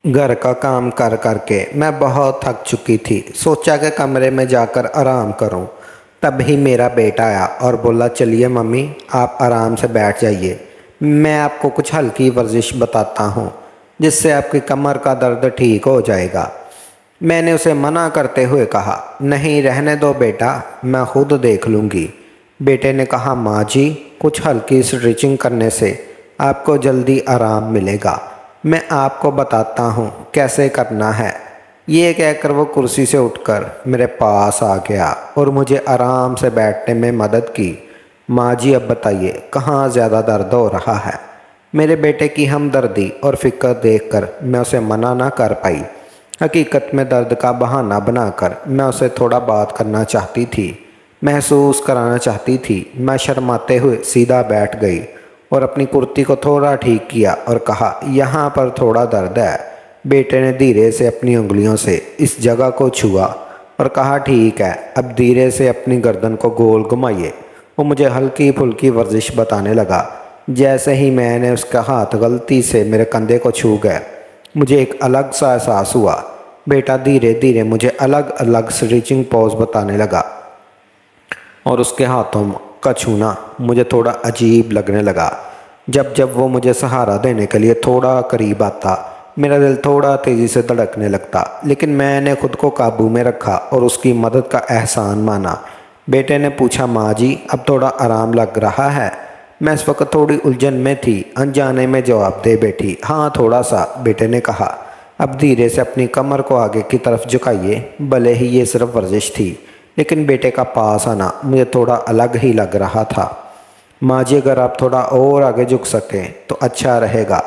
घर का काम कर करके मैं बहुत थक चुकी थी। सोचा कि कमरे में जाकर आराम करूं। तभी मेरा बेटा आया और बोला, चलिए मम्मी आप आराम से बैठ जाइए, मैं आपको कुछ हल्की वर्जिश बताता हूं जिससे आपकी कमर का दर्द ठीक हो जाएगा। मैंने उसे मना करते हुए कहा, नहीं रहने दो बेटा, मैं खुद देख लूँगी। बेटे ने कहा, माँ जी कुछ हल्की स्ट्रेचिंग करने से आपको जल्दी आराम मिलेगा, मैं आपको बताता हूँ कैसे करना है। ये कहकर वो कुर्सी से उठकर मेरे पास आ गया और मुझे आराम से बैठने में मदद की। माँ जी अब बताइए कहाँ ज़्यादा दर्द हो रहा है। मेरे बेटे की हमदर्दी और फिक्र देखकर मैं उसे मना ना कर पाई। हकीकत में दर्द का बहाना बनाकर मैं उसे थोड़ा बात करना चाहती थी, महसूस कराना चाहती थी। मैं शर्माते हुए सीधा बैठ गई और अपनी कुर्ती को थोड़ा ठीक किया और कहा, यहाँ पर थोड़ा दर्द है। बेटे ने धीरे से अपनी उंगलियों से इस जगह को छुआ और कहा, ठीक है, अब धीरे से अपनी गर्दन को गोल घुमाइए। वो मुझे हल्की फुल्की वर्जिश बताने लगा। जैसे ही मैंने उसका हाथ गलती से मेरे कंधे को छू गया, मुझे एक अलग सा एहसास हुआ। बेटा धीरे धीरे मुझे अलग अलग स्ट्रेचिंग पॉज बताने लगा और उसके हाथों का छूना मुझे थोड़ा अजीब लगने लगा। जब जब वो मुझे सहारा देने के लिए थोड़ा करीब आता, मेरा दिल थोड़ा तेज़ी से धड़कने लगता, लेकिन मैंने खुद को काबू में रखा और उसकी मदद का एहसान माना। बेटे ने पूछा, माँ जी अब थोड़ा आराम लग रहा है। मैं इस वक्त थोड़ी उलझन में थी, अनजाने में जवाब दे बैठी, हाँ थोड़ा सा। बेटे ने कहा, अब धीरे से अपनी कमर को आगे की तरफ झुकाइए। भले ही ये सिर्फ वर्जिश थी, लेकिन बेटे का पास आना मुझे थोड़ा अलग ही लग रहा था। माँ जी अगर आप थोड़ा और आगे झुक सकें तो अच्छा रहेगा,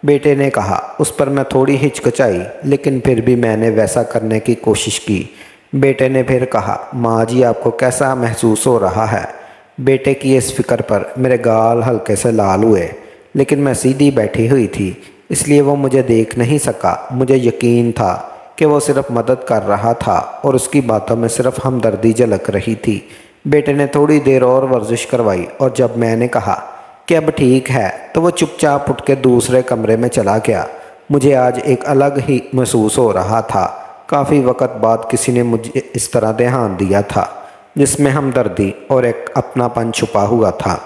बेटे ने कहा। उस पर मैं थोड़ी हिचकिचाई, लेकिन फिर भी मैंने वैसा करने की कोशिश की। बेटे ने फिर कहा, माँ जी आपको कैसा महसूस हो रहा है। बेटे की इस फिक्र पर मेरे गाल हल्के से लाल हुए, लेकिन मैं सीधी बैठी हुई थी, इसलिए वो मुझे देख नहीं सका। मुझे यकीन था कि वो सिर्फ मदद कर रहा था और उसकी बातों में सिर्फ हमदर्दी झलक रही थी। बेटे ने थोड़ी देर और वर्जिश करवाई और जब मैंने कहा कि अब ठीक है, तो वो चुपचाप उठ के दूसरे कमरे में चला गया। मुझे आज एक अलग ही महसूस हो रहा था। काफ़ी वक्त बाद किसी ने मुझे इस तरह ध्यान दिया था, जिसमें हमदर्दी और एक अपनापन छुपा हुआ था।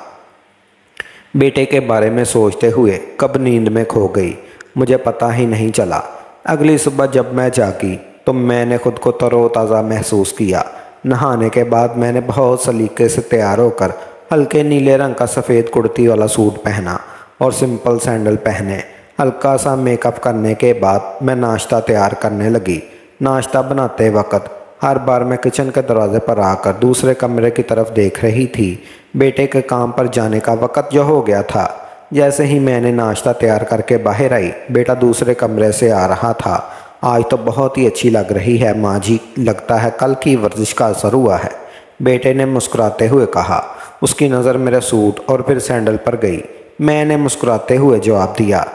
बेटे के बारे में सोचते हुए कब नींद में खो गई, मुझे पता ही नहीं चला। अगली सुबह जब मैं जागी तो मैंने खुद को तरोताज़ा महसूस किया। नहाने के बाद मैंने बहुत सलीके से तैयार होकर हल्के नीले रंग का सफ़ेद कुर्ती वाला सूट पहना और सिंपल सैंडल पहने। हल्का सा मेकअप करने के बाद मैं नाश्ता तैयार करने लगी। नाश्ता बनाते वक्त हर बार मैं किचन के दरवाजे पर आकर दूसरे कमरे की तरफ देख रही थी। बेटे के काम पर जाने का वक्त जो हो गया था। जैसे ही मैंने नाश्ता तैयार करके बाहर आई, बेटा दूसरे कमरे से आ रहा था। आज तो बहुत ही अच्छी लग रही है माँ जी, लगता है कल की वर्जिश का असर हुआ है, बेटे ने मुस्कुराते हुए कहा। उसकी नज़र मेरे सूट और फिर सैंडल पर गई। मैंने मुस्कुराते हुए जवाब दिया,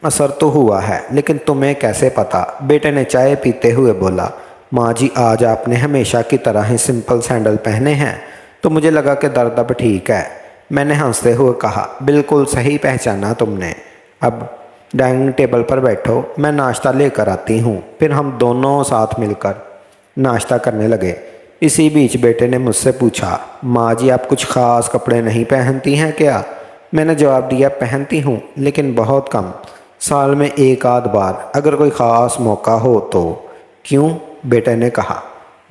असर तो हुआ है, लेकिन तुम्हें कैसे पता। बेटे ने चाय पीते हुए बोला, माँ जी आज आपने हमेशा की तरह ही सिंपल सैंडल पहने हैं, तो मुझे लगा कि दर्द अब ठीक है। मैंने हंसते हुए कहा, बिल्कुल सही पहचाना तुमने। अब डाइनिंग टेबल पर बैठो, मैं नाश्ता लेकर आती हूँ। फिर हम दोनों साथ मिलकर नाश्ता करने लगे। इसी बीच बेटे ने मुझसे पूछा, माँ जी आप कुछ ख़ास कपड़े नहीं पहनती हैं क्या। मैंने जवाब दिया, पहनती हूँ लेकिन बहुत कम, साल में एक आध बार, अगर कोई ख़ास मौका हो तो। क्यों, बेटे ने कहा।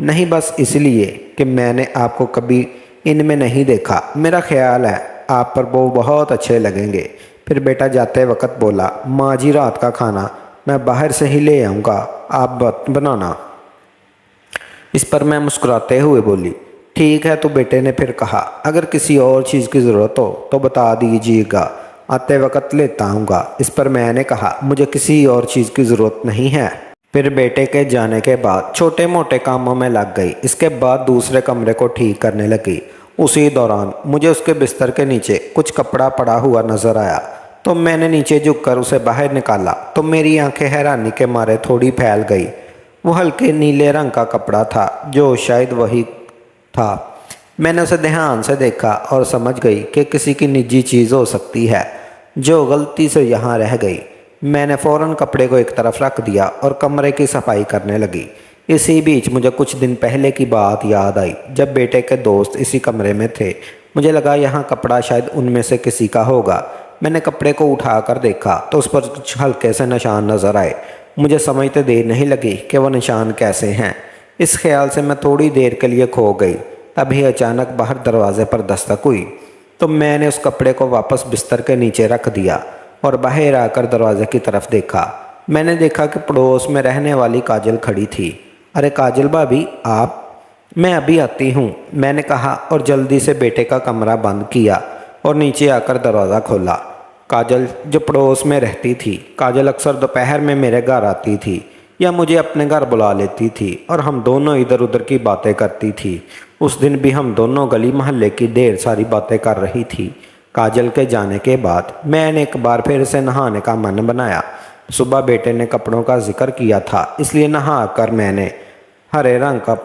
नहीं, बस इसलिए कि मैंने आपको कभी इनमें नहीं देखा, मेरा ख्याल है आप पर वो बहुत अच्छे लगेंगे। फिर बेटा जाते वक्त बोला, माँ जी रात का खाना मैं बाहर से ही ले आऊँगा, आप बनाना। इस पर मैं मुस्कुराते हुए बोली, ठीक है। तो बेटे ने फिर कहा, अगर किसी और चीज़ की ज़रूरत हो तो बता दीजिएगा, आते वक्त लेता आऊँगा। इस पर मैंने कहा, मुझे किसी और चीज़ की ज़रूरत नहीं है। फिर बेटे के जाने के बाद छोटे मोटे कामों में लग गई। इसके बाद दूसरे कमरे को ठीक करने लगी। उसी दौरान मुझे उसके बिस्तर के नीचे कुछ कपड़ा पड़ा हुआ नजर आया, तो मैंने नीचे झुककर उसे बाहर निकाला तो मेरी आंखें हैरानी के मारे थोड़ी फैल गई। वो हल्के नीले रंग का कपड़ा था, जो शायद वही था। मैंने उसे ध्यान से देखा और समझ गई कि किसी की निजी चीज़ हो सकती है जो गलती से यहाँ रह गई। मैंने फ़ौरन कपड़े को एक तरफ रख दिया और कमरे की सफाई करने लगी। इसी बीच मुझे कुछ दिन पहले की बात याद आई, जब बेटे के दोस्त इसी कमरे में थे। मुझे लगा यहाँ कपड़ा शायद उनमें से किसी का होगा। मैंने कपड़े को उठाकर देखा तो उस पर कुछ हल्के से निशान नज़र आए। मुझे समझते देर नहीं लगी कि वह निशान कैसे हैं। इस ख्याल से मैं थोड़ी देर के लिए खो गई। तभी अचानक बाहर दरवाजे पर दस्तक हुई तो मैंने उस कपड़े को वापस बिस्तर के नीचे रख दिया और बाहर आकर दरवाजे की तरफ देखा। मैंने देखा कि पड़ोस में रहने वाली काजल खड़ी थी। अरे काजल भाभी, आप? मैं अभी आती हूँ, मैंने कहा और जल्दी से बेटे का कमरा बंद किया और नीचे आकर दरवाज़ा खोला। काजल जो पड़ोस में रहती थी, काजल अक्सर दोपहर में मेरे घर आती थी या मुझे अपने घर बुला लेती थी और हम दोनों इधर उधर की बातें करती थी। उस दिन भी हम दोनों गली मोहल्ले की ढेर सारी बातें कर रही थी। काजल के जाने के बाद मैंने एक बार फिर से नहाने का मन बनाया। सुबह बेटे ने कपड़ों का जिक्र किया था, इसलिए नहा कर मैंने हरे रंग का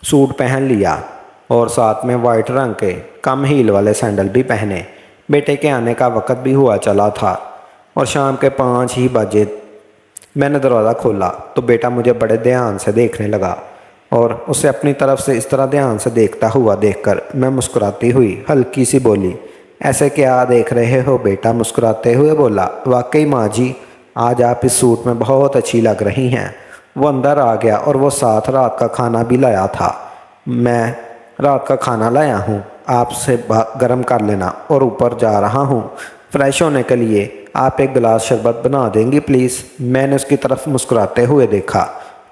सूट पहन लिया और साथ में वाइट रंग के कम हील वाले सैंडल भी पहने। बेटे के आने का वक़्त भी हुआ चला था और शाम के 5 ही बजे मैंने दरवाज़ा खोला तो बेटा मुझे बड़े ध्यान से देखने लगा और उसे अपनी तरफ से इस तरह ध्यान से देखता हुआ देखकर मैं मुस्कुराती हुई हल्की सी बोली, ऐसे क्या देख रहे हो बेटा? मुस्कुराते हुए बोला, वाकई माँ जी, आज आप इस सूट में बहुत अच्छी लग रही हैं। वो अंदर आ गया और वो साथ रात का खाना भी लाया था। मैं रात का खाना लाया हूँ, आपसे गर्म कर लेना और ऊपर जा रहा हूँ फ्रेश होने के लिए। आप एक गिलास शरबत बना देंगी प्लीज़? मैंने उसकी तरफ मुस्कुराते हुए देखा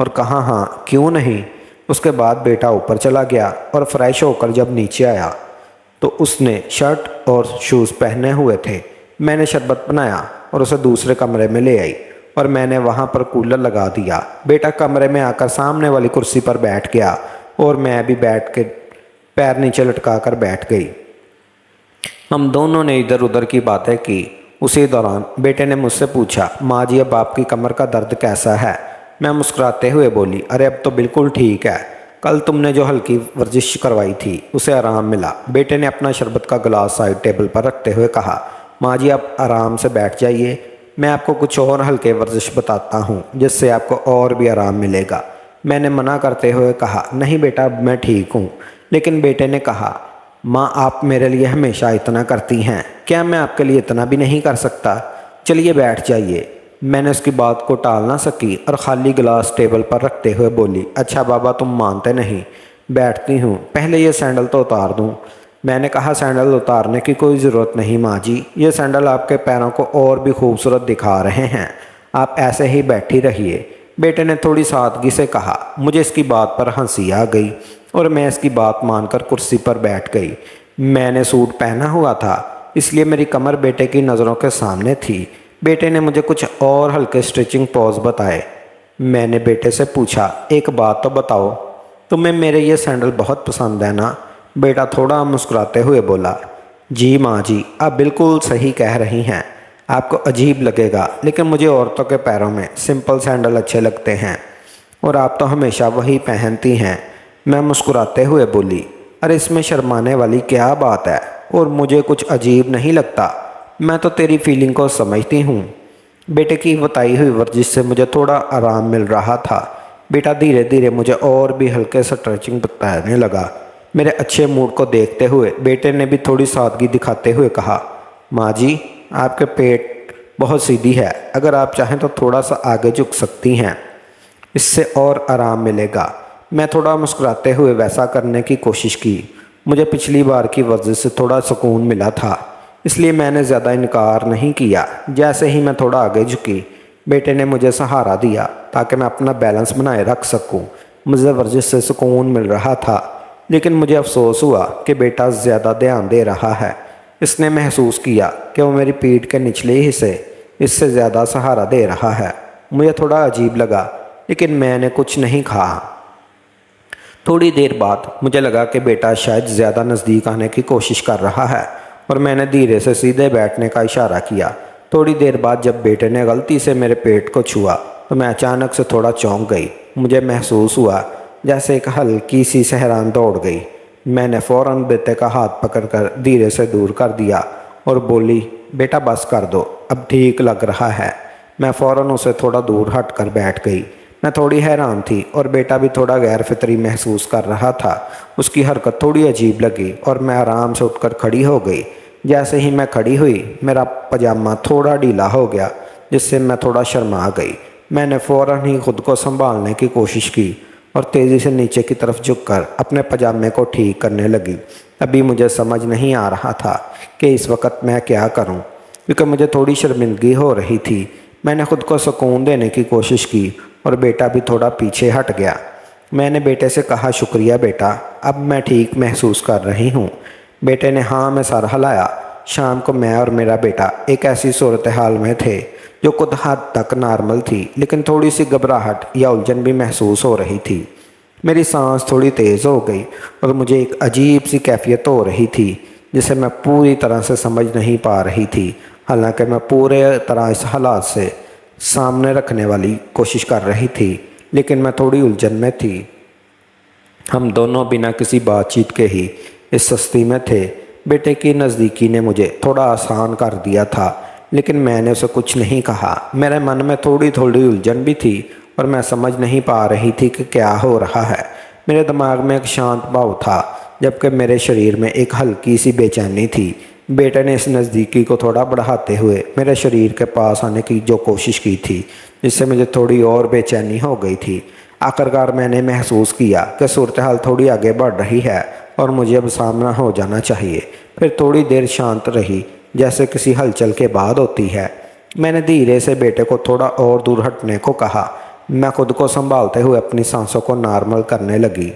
और कहा, हाँ क्यों नहीं। उसके बाद बेटा ऊपर चला गया और फ्रेश होकर जब नीचे आया तो उसने शर्ट और शूज़ पहने हुए थे। मैंने शरबत बनाया और उसे दूसरे कमरे में ले आई और मैंने वहाँ पर कूलर लगा दिया। बेटा कमरे में आकर सामने वाली कुर्सी पर बैठ गया और मैं भी बैठ के पैर नीचे लटका कर बैठ गई। हम दोनों ने इधर उधर की बातें की। उसी दौरान बेटे ने मुझसे पूछा, माँ जी अब आपकी कमर का दर्द कैसा है? मैं मुस्कुराते हुए बोली, अरे अब तो बिल्कुल ठीक है। कल तुमने जो हल्की वर्जिश करवाई थी उसे आराम मिला। बेटे ने अपना शरबत का गिलास साइड टेबल पर रखते हुए कहा, माँ जी आप आराम से बैठ जाइए, मैं आपको कुछ और हल्के वर्जिश बताता हूँ जिससे आपको और भी आराम मिलेगा। मैंने मना करते हुए कहा, नहीं बेटा अब मैं ठीक हूँ। लेकिन बेटे ने कहा, माँ आप मेरे लिए हमेशा इतना करती हैं, क्या मैं आपके लिए इतना भी नहीं कर सकता? चलिए बैठ जाइए। मैंने उसकी बात को टाल ना सकी और ख़ाली गिलास टेबल पर रखते हुए बोली, अच्छा बाबा तुम मानते नहीं, बैठती हूँ, पहले ये सैंडल तो उतार दूँ। मैंने कहा, सैंडल उतारने की कोई ज़रूरत नहीं माँ जी, ये सैंडल आपके पैरों को और भी खूबसूरत दिखा रहे हैं, आप ऐसे ही बैठी रहिए। बेटे ने थोड़ी सादगी से कहा। मुझे इसकी बात पर हंसी आ गई और मैं इसकी बात मानकर कुर्सी पर बैठ गई। मैंने सूट पहना हुआ था इसलिए मेरी कमर बेटे की नज़रों के सामने थी। बेटे ने मुझे कुछ और हल्के स्ट्रेचिंग पॉज बताए। मैंने बेटे से पूछा, एक बात तो बताओ, तुम्हें मेरे ये सैंडल बहुत पसंद है ना? बेटा थोड़ा मुस्कुराते हुए बोला, जी माँ जी आप बिल्कुल सही कह रही हैं, आपको अजीब लगेगा लेकिन मुझे औरतों के पैरों में सिंपल सैंडल अच्छे लगते हैं और आप तो हमेशा वही पहनती हैं। मैं मुस्कुराते हुए बोली, अरे इसमें शर्माने वाली क्या बात है और मुझे कुछ अजीब नहीं लगता, मैं तो तेरी फीलिंग को समझती हूँ। बेटे की बताई हुई वर्जिश से मुझे थोड़ा आराम मिल रहा था। बेटा धीरे धीरे मुझे और भी हल्के स्ट्रेचिंग बताने लगा। मेरे अच्छे मूड को देखते हुए बेटे ने भी थोड़ी सादगी दिखाते हुए कहा, माँ जी आपके पेट बहुत सीधी है, अगर आप चाहें तो थोड़ा सा आगे झुक सकती हैं, इससे और आराम मिलेगा। मैं थोड़ा मुस्कुराते हुए वैसा करने की कोशिश की। मुझे पिछली बार की वर्जिश से थोड़ा सुकून मिला था इसलिए मैंने ज़्यादा इनकार नहीं किया। जैसे ही मैं थोड़ा आगे झुकी बेटे ने मुझे सहारा दिया ताकि मैं अपना बैलेंस बनाए रख सकूं। मुझे वर्जिश से सुकून मिल रहा था लेकिन मुझे अफसोस हुआ कि बेटा ज़्यादा ध्यान दे रहा है। इसने महसूस किया कि वो मेरी पीठ के निचले हिस्से इससे ज़्यादा सहारा दे रहा है। मुझे थोड़ा अजीब लगा लेकिन मैंने कुछ नहीं कहा। थोड़ी देर बाद मुझे लगा कि बेटा शायद ज़्यादा नज़दीक आने की कोशिश कर रहा है और मैंने धीरे से सीधे बैठने का इशारा किया। थोड़ी देर बाद जब बेटे ने गलती से मेरे पेट को छुआ तो मैं अचानक से थोड़ा चौंक गई। मुझे महसूस हुआ जैसे एक हल्की सी सहरान दौड़ गई। मैंने फ़ौरन बेटे का हाथ पकड़कर धीरे से दूर कर दिया और बोली, बेटा बस कर दो, अब ठीक लग रहा है। मैं फ़ौरन उसे थोड़ा दूर हट कर बैठ गई। मैं थोड़ी हैरान थी और बेटा भी थोड़ा गैर फितरी महसूस कर रहा था। उसकी हरकत थोड़ी अजीब लगी और मैं आराम से उठकर खड़ी हो गई। जैसे ही मैं खड़ी हुई मेरा पजामा थोड़ा ढीला हो गया, जिससे मैं थोड़ा शर्मा गई। मैंने फ़ौरन ही खुद को संभालने की कोशिश की और तेज़ी से नीचे की तरफ झुककर अपने पजामे को ठीक करने लगी। अभी मुझे समझ नहीं आ रहा था कि इस वक्त मैं क्या करूं, क्योंकि मुझे थोड़ी शर्मिंदगी हो रही थी। मैंने खुद को सुकून देने की कोशिश की और बेटा भी थोड़ा पीछे हट गया। मैंने बेटे से कहा, शुक्रिया बेटा, अब मैं ठीक महसूस कर रही हूँ। बेटे ने हाँ में सर हिलाया। शाम को मैं और मेरा बेटा एक ऐसी सूरत हाल में थे जो कुछ हद तक नॉर्मल थी, लेकिन थोड़ी सी घबराहट या उलझन भी महसूस हो रही थी। मेरी सांस थोड़ी तेज़ हो गई और मुझे एक अजीब सी कैफियत हो रही थी जिसे मैं पूरी तरह से समझ नहीं पा रही थी। हालांकि मैं पूरे तरह इस हालात से सामने रखने वाली कोशिश कर रही थी, लेकिन मैं थोड़ी उलझन में थी। हम दोनों बिना किसी बातचीत के ही इस सस्ती में थे। बेटे की नज़दीकी ने मुझे थोड़ा आसान कर दिया था, लेकिन मैंने उसे कुछ नहीं कहा। मेरे मन में थोड़ी थोड़ी उलझन भी थी और मैं समझ नहीं पा रही थी कि क्या हो रहा है। मेरे दिमाग में एक शांत भाव था, जबकि मेरे शरीर में एक हल्की सी बेचैनी थी। बेटे ने इस नज़दीकी को थोड़ा बढ़ाते हुए मेरे शरीर के पास आने की जो कोशिश की थी, जिससे मुझे थोड़ी और बेचैनी हो गई थी। आखिरकार मैंने महसूस किया कि सूरत हाल थोड़ी आगे बढ़ रही है और मुझे अब सामना हो जाना चाहिए। फिर थोड़ी देर शांत रही, जैसे किसी हलचल के बाद होती है। मैंने धीरे से बेटे को थोड़ा और दूर हटने को कहा। मैं खुद को संभालते हुए अपनी सांसों को नॉर्मल करने लगी।